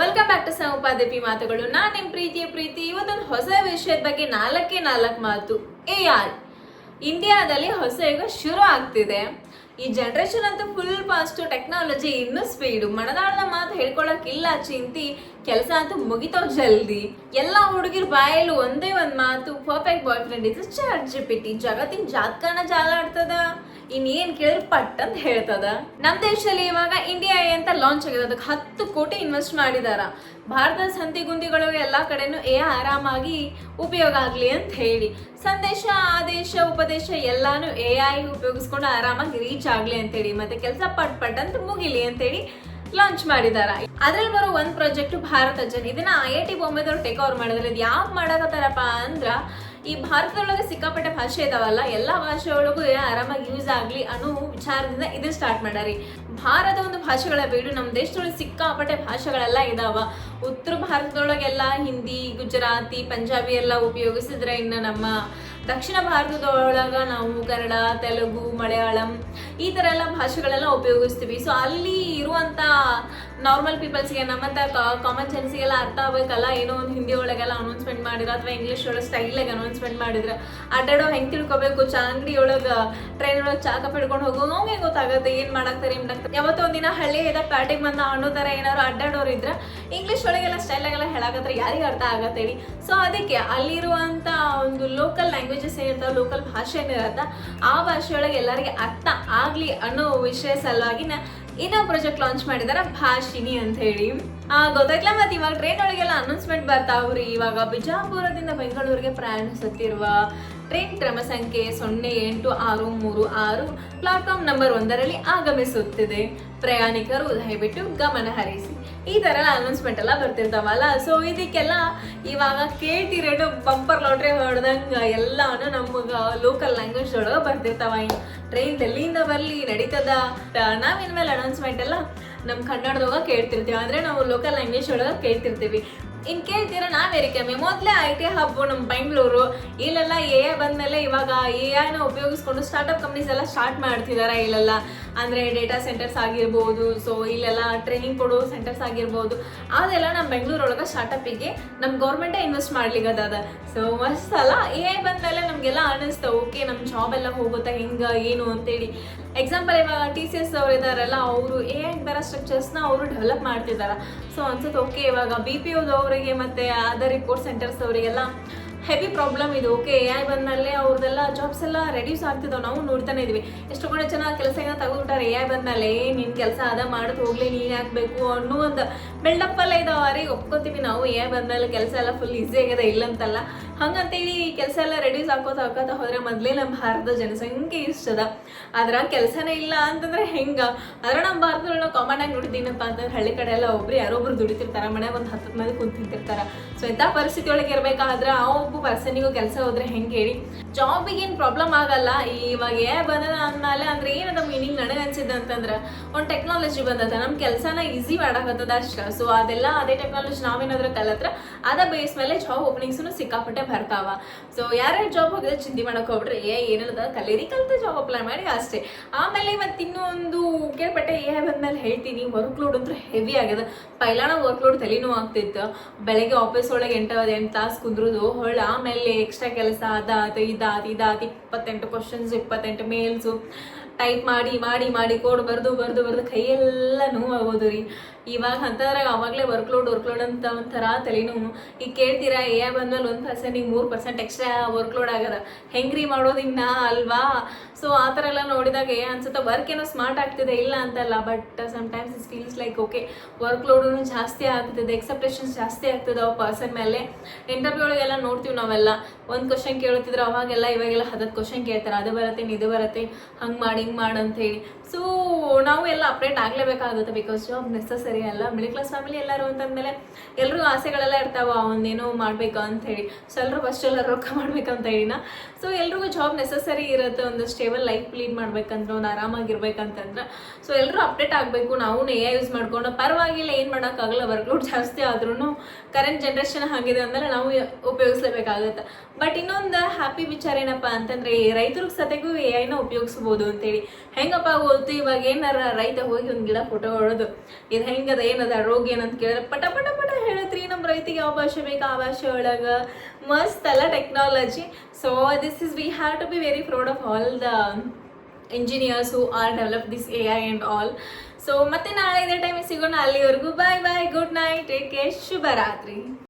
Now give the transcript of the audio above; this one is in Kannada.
ವೆಲ್ಕಮ್ ಬ್ಯಾಕ್ ಟು ಸಮಪಾದಪಿ ಮಾತುಗಳು. ನಾನು ನಿಮ್ಮ ಪ್ರೀತಿ ಇವತ್ತೊಂದು ಹೊಸ ವಿಷಯದ ಬಗ್ಗೆ ನಾಲ್ಕು ಮಾತು. AI ಇಂಡಿಯಾದಲ್ಲಿ ಹೊಸ ಯುಗ ಶುರು ಆಗ್ತಿದೆ. ಈ ಜನರೇಷನ್ ಅಂತೂ ಫುಲ್ ಫಾಸ್ಟು, ಟೆಕ್ನಾಲಜಿ ಇನ್ನೂ ಸ್ಪೀಡು. ಮನದಾಳದ ಮಾತು ಹೇಳ್ಕೊಳಕ್ಕಿಲ್ಲ ಚಿಂತಿ, ಕೆಲಸ ಅಂತೂ ಮುಗಿತೋ ಜಲ್ದಿ. ಎಲ್ಲ ಹುಡುಗಿರ್ ಬಾಯಲ್ಲೂ ಒಂದೇ ಒಂದು ಮಾತು, ಪರ್ಫೆಕ್ಟ್ ಬಾಯ್ ಫ್ರೆಂಡ್ ಇದು ChatGPT. ಜಗತ್ತಿನ ಜಾತಕನ ಜಾಲ ಆಡ್ತದ, ಇನ್ನೇನ್ ಕೇಳಿದ್ರೆ ಪಟ್ ಅಂತ ಹೇಳ್ತದ. ನಮ್ಮ ದೇಶದಲ್ಲಿ ಇವಾಗ ಇಂಡಿಯಾ ಅಂತ ಲಾಂಚ್ ಆಗಿದೆ. ಅದಕ್ಕೆ 10 ಕೋಟಿ ಇನ್ವೆಸ್ಟ್ ಮಾಡಿದಾರ. ಭಾರತದ ಸಂತಿಗುಂದಿಗಳಿಗೆ ಎಲ್ಲ ಕಡೆನೂ ಆರಾಮಾಗಿ ಉಪಯೋಗ ಆಗ್ಲಿ ಅಂತ ಹೇಳಿ ಸಂದೇಶ, ಆದೇಶ, ಉಪದೇಶ ಎಲ್ಲಾನು AI ಉಪಯೋಗಿಸ್ಕೊಂಡು ಆರಾಮಾಗಿ ರೀಚ್ ಆಗ್ಲಿ ಅಂತ ಹೇಳಿ, ಮತ್ತೆ ಕೆಲಸ ಪಟ್ ಅಂತ ಮುಗಿಲಿ ಅಂತ ಹೇಳಿ ಲಾಂಚ್ ಮಾಡಿದಾರ. ಅದ್ರಲ್ಲಿ ಬರೋ ಒಂದು ಪ್ರಾಜೆಕ್ಟ್ ಭಾರತ ಜನ. ಇದನ್ನ IIT ಬಾಂಬೆದವ್ರು ಟೇಕ್ ಓವರ್ ಮಾಡಿದ್ರೆ ಇದು ಯಾಕೆ ಮಾಡಕತ್ತಾರಪ್ಪ ಅಂದ್ರ, ಈ ಭಾರತದೊಳಗೆ ಸಿಕ್ಕಾಪಟ್ಟೆ ಭಾಷೆ ಇದಾವಲ್ಲ, ಎಲ್ಲ ಭಾಷೆ ಒಳಗೂ ಆರಾಮಾಗಿ ಯೂಸ್ ಆಗ್ಲಿ ಅನ್ನೋ ವಿಚಾರದಿಂದ ಇದನ್ನ ಸ್ಟಾರ್ಟ್ ಮಾಡ್ಯಾರಿ. ಭಾರತ ಒಂದು ಭಾಷೆಗಳ ಬೀಡು. ನಮ್ಮ ದೇಶದೊಳಗೆ ಸಿಕ್ಕಾಪಟ್ಟೆ ಭಾಷೆಗಳೆಲ್ಲ ಇದಾವ. ಉತ್ತರ ಭಾರತದೊಳಗೆಲ್ಲ ಹಿಂದಿ, ಗುಜರಾತಿ, ಪಂಜಾಬಿ ಎಲ್ಲ ಉಪಯೋಗಿಸಿದ್ರೆ, ಇನ್ನು ನಮ್ಮ ದಕ್ಷಿಣ ಭಾರತದೊಳಗ ನಾವು ಕನ್ನಡ, ತೆಲುಗು, ಮಲಯಾಳಂ ಈ ಥರ ಎಲ್ಲ ಭಾಷೆಗಳೆಲ್ಲ ಉಪಯೋಗಿಸ್ತೀವಿ. ಸೊ ಅಲ್ಲಿ ಇರುವಂಥ ನಾರ್ಮಲ್ ಪೀಪಲ್ಸ್ಗೆ, ನಮ್ಮಂಥ ಕಾಮನ್ ಸೆನ್ಸಿಗೆಲ್ಲ ಅರ್ಥ ಆಗಬೇಕಲ್ಲ. ಏನೋ ಒಂದು ಹಿಂದಿ ಒಳಗೆಲ್ಲ ಅನೌನ್ಸ್ಮೆಂಟ್ ಮಾಡಿದ್ರೆ ಅಥವಾ ಇಂಗ್ಲೀಷ್ ಒಳಗೆ ಸ್ಟೈಲಾಗಿ ಅನೌನ್ಸ್ಮೆಂಟ್ ಮಾಡಿದ್ರೆ ಅಡ್ಡಾಡೋ ಹೆಂಗೆ ತಿಳ್ಕೊಬೇಕು, ಚಾ ಅಂಗಡಿ ಒಳಗೆ ಟ್ರೈನ್ ಒಳಗೆ ಚಾ ಕಪ್ ಹಿಡ್ಕೊಂಡು ಹೋಗೋ ಅವ್ಗೆ ಗೊತ್ತಾಗುತ್ತೆ ಏನು ಮಾಡಾಕ್ತಾರೆ ಏನು ಮಾಡಾಕ್ತಾರೆ. ಯಾವತ್ತೋ ಒಂದಿನ ಹಳ್ಳಿಯಿಂದ ಪ್ಯಾಟಿಗೆ ಬಂದ ಅನ್ನೋ ಥರ ಏನಾದ್ರು ಅಡ್ಡಾಡೋರು ಇದ್ರೆ ಇಂಗ್ಲೀಷ್ ಒಳಗೆಲ್ಲ ಸ್ಟೈಲಾಗೆಲ್ಲ ಹೇಳಾಕತ್ತಾರೆ, ಯಾರಿಗೆ ಅರ್ಥ ಆಗತ್ತೆ ಹೇಳಿ. ಸೊ ಅದಕ್ಕೆ ಅಲ್ಲಿರುವಂಥ ಒಂದು ಲೋಕಲ್ ಲ್ಯಾಂಗ್ವೇಜಸ್ ಏನಿರ್ತಾವೆ, ಲೋಕಲ್ ಭಾಷೆ ಏನಿರತ್ತ, ಆ ಭಾಷೆಯೊಳಗೆ ಎಲ್ಲರಿಗೆ ಅರ್ಥ ಆಗಲಿ ಅನ್ನೋ ವಿಷಯ ಸಲುವಾಗಿ ಇನ್ನೊಂದು ಪ್ರಾಜೆಕ್ಟ್ ಲಾಂಚ್ ಮಾಡಿದಾರೆ, ಭಾಷಿಣಿ ಅಂತ ಹೇಳಿ. ಗೊತ್ತಾಯ್ತಲ್ಲ. ಮತ್ತೆ ಇವಾಗ ಟ್ರೈನ್ ಒಳಗೆಲ್ಲ ಅನೌನ್ಸ್ಮೆಂಟ್ ಬರ್ತಾವ್ರಿ. ಇವಾಗ ಬಿಜಾಪುರದಿಂದ ಬೆಂಗಳೂರಿಗೆ ಪ್ರಯಾಣಿಸುತ್ತಿರುವ ಟ್ರೈನ್ ಕ್ರಮ ಸಂಖ್ಯೆ 0866 ಪ್ಲಾಟ್ಫಾರ್ಮ್ ನಂಬರ್ 1ರಲ್ಲಿ ಆಗಮಿಸುತ್ತಿದೆ. ಪ್ರಯಾಣಿಕರು ದಯವಿಟ್ಟು ಗಮನ ಹರಿಸಿ. ಈ ಥರ ಎಲ್ಲ ಅನೌನ್ಸ್ಮೆಂಟ್ ಎಲ್ಲ ಬರ್ತಿರ್ತಾವಲ್ಲ. ಸೊ ಇದಕ್ಕೆಲ್ಲ ಇವಾಗ ಕೇಳ್ತಿರೇನು ಬಂಪರ್ ಲಾಟ್ರಿ ಹೊಡೆದಂಗೆ ಎಲ್ಲಾನು ನಮಗೆ ಲೋಕಲ್ ಲ್ಯಾಂಗ್ವೇಜ್ ಒಳಗೆ ಬರ್ತಿರ್ತಾವ. ಟ್ರೈನ್ ಡೆಲ್ಲಿಯಿಂದ ಬರಲಿ ನಡೀತದ, ನಾವಿನ್ಮೇಲೆ ಅನೌನ್ಸ್ಮೆಂಟ್ ಎಲ್ಲ ನಮ್ಮ ಕನ್ನಡದಾಗ ಕೇಳ್ತಿರ್ತೀವಿ. ಅಂದರೆ ನಾವು ಲೋಕಲ್ ಲ್ಯಾಂಗ್ವೇಜ್ ಒಳಗೆ ಕೇಳ್ತಿರ್ತೀವಿ. ಇನ್ನು ಕೇಳ್ತೀರ ನಾವೇ ಕಮ್ಮಿ. ಮೊದಲೇ IT ಹಬ್ಬು ನಮ್ಮ ಬೆಂಗಳೂರು. ಇಲ್ಲೆಲ್ಲ AI ಬಂದಮೇಲೆ ಇವಾಗ AIನ ಉಪಯೋಗಿಸ್ಕೊಂಡು ಸ್ಟಾರ್ಟಪ್ ಕಂಪ್ನೀಸ್ ಎಲ್ಲ ಸ್ಟಾರ್ಟ್ ಮಾಡ್ತಿದ್ದಾರೆ ಇಲ್ಲೆಲ್ಲ. ಅಂದರೆ ಡೇಟಾ ಸೆಂಟರ್ಸ್ ಆಗಿರ್ಬೋದು, ಸೊ ಇಲ್ಲೆಲ್ಲ ಟ್ರೈನಿಂಗ್ ಕೊಡೋ ಸೆಂಟರ್ಸ್ ಆಗಿರ್ಬೋದು, ಅದೆಲ್ಲ ನಮ್ಮ ಬೆಂಗಳೂರೊಳಗೆ ಸ್ಟಾರ್ಟಪ್ಪಿಗೆ ನಮ್ಮ ಗೌರ್ಮೆಂಟೇ ಇನ್ವೆಸ್ಟ್ ಮಾಡ್ಲಿಕ್ಕದ. ಸೊ ಮಸ್ತ್ ಅಲ್ಲ. AI ಬಂದಮೇಲೆ ನಮಗೆಲ್ಲ ಅನ್ನಿಸ್ತಾ, ಓಕೆ ನಮ್ಮ ಜಾಬ್ ಎಲ್ಲ ಹೋಗುತ್ತಾ ಹೆಂಗೆ ಏನು ಅಂತೇಳಿ. ಎಕ್ಸಾಂಪಲ್ ಇವಾಗ TCS ಅವ್ರು ಇದ್ದಾರಲ್ಲ, ಅವರು AI ಬರೋ ಸ್ಟ್ರಕ್ಚರ್ಸ್ನ ಅವರು ಡೆವಲಪ್ ಮಾಡ್ತಿದ್ದಾರೆ. ಸೊ ಅನ್ಸುತ್ತೆ ಓಕೆ ಇವಾಗ BPOದವರಿಗೆ ಮತ್ತು ಅದರ್ ರಿಪೋರ್ಟ್ ಸೆಂಟರ್ಸ್ ಅವರಿಗೆಲ್ಲ ಹೆವಿ ಪ್ರಾಬ್ಲಮ್ ಇದು. ಓಕೆ AI ಬಂದಮೇಲೆ ಅವ್ರದ್ದೆಲ್ಲ ಜಾಬ್ಸ್ ಎಲ್ಲ ರೆಡ್ಯೂಸ್ ಆಗ್ತಿದ್ದಾವೆ. ನಾವು ನೋಡ್ತಾನೆ ಇದೀವಿ. ಎಷ್ಟು ಕೂಡ ಚೆನ್ನಾಗಿ ಕೆಲಸ ಏನೋ ತೆಗೆದುಬಿಟ್ಟಾರೆ AI ಬಂದಮೇಲೆ. ನಿನ್ನ ಕೆಲಸ ಅದ ಮಾಡೋದು ಹೋಗ್ಲಿ, ನೀನು ಹಾಕಬೇಕು ಅನ್ನೋ ಒಂದು ಬಿಲ್ಡಪ್ಪಲ್ಲೇ ಇದಾವೆ. ರೀ ಒಪ್ಕೋತೀವಿ ನಾವು, AI ಬಂದಮೇಲೆ ಕೆಲಸ ಎಲ್ಲ ಫುಲ್ ಈಸಿ ಆಗಿದೆ, ಇಲ್ಲಂತಲ್ಲ. ಹಂಗಂತೇಳಿ ಕೆಲಸ ಎಲ್ಲ ರೆಡ್ಯೂಸ್ ಹಾಕೋತ ಹೋದ್ರೆ ಮೊದಲೇ ನಮ್ಮ ಭಾರತದ ಜನಸಂಖ್ಯೆ ಇಷ್ಟದ, ಅದ್ರ ಕೆಲಸನೇ ಇಲ್ಲ ಅಂತಂದ್ರೆ ಹೆಂಗೆ? ಆದ್ರೆ ನಮ್ಮ ಭಾರತದೊಳಗೆ ಕಾಮನ್ ಆಗಿ ನೋಡಿದ್ದೀನಪ್ಪ ಅಂತಂದ್ರೆ ಹಳ್ಳಿ ಕಡೆ ಎಲ್ಲ ಯಾರೊಬ್ರು ದುಡಿತಿರ್ತಾರೆ, ಮನೆಗೆ ಒಂದು 10 ಮಂದಿ ಕುಂತು ತಿಂತಿರ್ತಾರೆ. ಸೊ ಇಂಥ ಪರಿಸ್ಥಿತಿ ಒಳಗೆ ಇರಬೇಕಾದ್ರೆ ಆ ಒಬ್ಬ ಪರ್ಸನಿಗೂ ಕೆಲಸ ಹೋದ್ರೆ ಹೆಂಗೆ ಹೇಳಿ? ಜಾಬಿಗೇನು ಪ್ರಾಬ್ಲಮ್ ಆಗಲ್ಲ. ಇವಾಗ ಬಂದದ ಅಂದಮೇಲೆ ಅಂದ್ರೆ ಏನದ ಮೀನಿಂಗ್ ನನಗೆ ಅನ್ಸಿದ್ದು ಅಂತಂದ್ರೆ, ಒಂದು ಟೆಕ್ನಾಲಜಿ ಬಂದದ, ನಮ್ಮ ಕೆಲಸನ ಈಸಿ ಮಾಡಾಕತ್ತದ ಅಷ್ಟೇ. ಸೊ ಅದೆಲ್ಲ ಅದೇ ಟೆಕ್ನಾಲಜಿ ನಾವೇನಾದ್ರೂ ಕಲತ್ರ ಅದ ಬೇಸ್ ಮೇಲೆ ಜಾಬ್ ಓಪನಿಂಗ್ಸ್ನು ಸಿಕ್ಕಾಪಟ್ಟೆ ಬರ್ತಾವ. ಸೊ ಯಾರ್ಯಾರು ಜಾಬ್ ಹೋಗಿದ್ರೆ ಚಿಂತೆ ಮಾಡಕ್ ಹೋಗ್ಬಿಟ್ರೆ ಏನಿಲ್ಲದ ಕಲೀರಿ ಕಲಿತು ಜಾಬ್ ಅಪ್ಲೈ ಮಾಡಿ ಅಷ್ಟೇ. ಆಮೇಲೆ ಮತ್ತೆ ಇನ್ನೊಂದು ಕೇಳ್ಪಟ್ಟೆ AI ಬಂದ್ಮೇಲೆ ಹೇಳ್ತೀನಿ, ವರ್ಕ್ ಲೋಡ್ ಅಂತೂ ಹೆವಿ ಆಗಿದೆ. ಪೈಲಾಣ ವರ್ಕ್ ಲೋಡ್ ತಲೆನೂ ಆಗ್ತಿತ್ತು. ಬೆಳಗ್ಗೆ ಆಫೀಸ್ ಒಳಗೆ 8 ತಾಸು ಕುಂದ್ರದು, ಆಮೇಲೆ ಎಕ್ಸ್ಟ್ರಾ ಕೆಲಸ ಅದಾದ ಇದಾದ 28 ಕ್ವಶನ್ಸ್, 28 ಮೇಲ್ಸು ಟೈಪ್ ಮಾಡಿ ಕೋಡ್ ಬರ್ದು ಕೈಯೆಲ್ಲ ನೋವಾಗೋದು ರೀ. ಇವಾಗ ಅಂತಂದ್ರೆ ಅವಾಗಲೇ ವರ್ಕ್ ಲೋಡ್ ಅಂತ ಒಂಥರ ತಲೆನೋವು. ಈಗ ಕೇಳ್ತೀರಾ AI ಬಂದ್ಮೇಲೆ 1% 3% ಎಕ್ಸ್ಟ್ರಾ ವರ್ಕ್ ಲೋಡ್ ಆಗದ, ಹೆಂಗ್ರಿ ಮಾಡೋದಿನ್ನ ಅಲ್ವಾ? ಸೊ ಆ ಥರ ಎಲ್ಲ ನೋಡಿದಾಗ ಅನ್ಸುತ್ತೆ ವರ್ಕ್ ಏನೋ ಸ್ಮಾರ್ಟ್ ಆಗ್ತಿದೆ, ಇಲ್ಲ ಅಂತಲ್ಲ. But sometimes it feels like okay work load ಜಾಸ್ತಿ ಆಗ್ತಿದೆ, ಎಕ್ಸೆಪ್ಟೇಷನ್ಸ್ ಜಾಸ್ತಿ ಆಗ್ತದೆ ಆ ಪರ್ಸನ್ ಮೇಲೆ. ಇಂಟರ್ವ್ಯೂ ಒಳಗೆಲ್ಲ ನೋಡ್ತೀವಿ ನಾವೆಲ್ಲ, ಒಂದು ಕ್ವಶನ್ ಕೇಳುತ್ತಿದ್ರೆ ಅವಾಗೆಲ್ಲ ಇವಾಗೆಲ್ಲ 10 ಕ್ವಶನ್ ಕೇಳ್ತಾರೆ, ಅದು ಬರುತ್ತೆ ಇದು ಬರುತ್ತೆ, ಹಂಗೆ ಮಾಡಿ ಹಿಂಗೆ ಮಾಡಿ ಅಂತ ಹೇಳಿ. ಸೊ ನಾವು ಎಲ್ಲ ಅಪ್ಡೇಟ್ ಆಗಲೇಬೇಕಾಗುತ್ತೆ, ಬಿಕಾಸ್ ಜಾಬ್ ನೆಸಸರಿ ಅಲ್ಲ. ಮಿಡಲ್ ಕ್ಲಾಸ್ ಫ್ಯಾಮಿಲಿ ಎಲ್ಲರೂ ಅಂತಂದಮೇಲೆ ಎಲ್ರಿಗೂ ಆಸೆಗಳೆಲ್ಲ ಇರ್ತಾವ, ಒಂದೇನೋ ಮಾಡ್ಬೇಕು ಅಂತ ಹೇಳಿ. ಸೊ ಎಲ್ಲರೂ ಫಸ್ಟ್ ಎಲ್ಲ ರೊಕ್ಕ ಮಾಡ್ಬೇಕಂತ ಹೇಳಿನ. ಸೊ ಎಲ್ರಿಗೂ ಜಾಬ್ ನೆಸಸರಿ ಇರುತ್ತೆ, ಒಂದು ಸ್ಟೇಬಲ್ ಲೈಫ್ ಲೀಡ್ ಮಾಡ್ಬೇಕಂದ್ರೆ, ಒಂದು ಆರಾಮಾಗಿರ್ಬೇಕಂತಂದ್ರೆ. ಸೊ ಎಲ್ಲರೂ ಅಪ್ಡೇಟ್ ಆಗಬೇಕು. ನಾವು AI ಯೂಸ್ ಮಾಡ್ಕೊಂಡು ಪರವಾಗಿಲ್ಲ, ಏನು ಮಾಡೋಕ್ಕಾಗಲ್ಲ. ವರ್ಕ್ಲೋಡ್ ಜಾಸ್ತಿ ಆದ್ರೂ ಕರೆಂಟ್ ಜನ್ರೇಷನ್ ಆಗಿದೆ ಅಂದರೆ ನಾವು ಉಪಯೋಗಿಸ್ಲೇಬೇಕಾಗುತ್ತೆ. ಬಟ್ ಇನ್ನೊಂದು ಹ್ಯಾಪಿ ವಿಚಾರ ಏನಪ್ಪ ಅಂತಂದರೆ, ರೈತರಿಗೆ ಸತೆಗೂ AI ನ ಉಪಯೋಗಿಸ್ಬೋದು ಅಂತೇಳಿ. ಹೆಂಗಪ್ಪ ಗೊತ್ತು. ಇವಾಗ ಏನಾರ ರೈತ ಹೋಗಿ ಒಂದು ಗಿಡ ಫೋಟೋ ಹೊಡೋದು ಇದು ಹೆಂಗದ ಏನದ ರೋಗ ಏನಂತ ಕೇಳಿದ್ರೆ ಪಟ ಪಟ ಪಟ ಹೇಳತ್ರಿ ನಮ್ಮ ರೈತಿಗೆ ಯಾವ ಭಾಷೆ ಬೇಕು ಆ ಭಾಷೆ ಒಳಗೆ. ಮಸ್ತ್ ಅಲ್ಲ technology. So this is we have to be very proud of all the engineers who are developed this AI and all. So ಮತ್ತೆ ನಾಳೆ ಇದೇ ಟೈಮಿಗೆ ಸಿಗೋಣ. ಅಲ್ಲಿವರೆಗೂ bye bye, good night, take care, ಶುಭರಾತ್ರಿ.